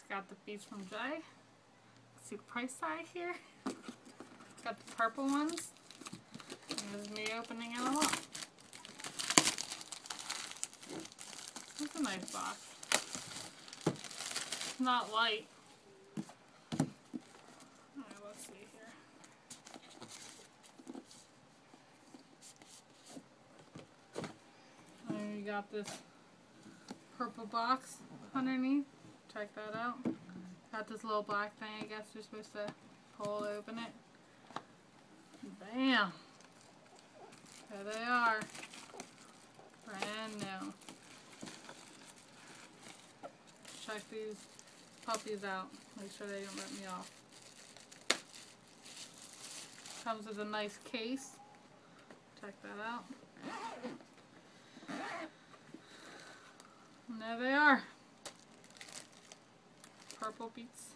Got the Beats from Jay. See the price tag here. Got the purple ones. There's me opening it all up. It's a nice box. It's not light. Alright, let's see here. And you got this purple box underneath. Check that out. Got this little black thing, I guess you're supposed to pull open it. Bam! There they are. Brand new. Check these puppies out. Make sure they don't rip me off. Comes with a nice case. Check that out. And there they are. Purple Beats.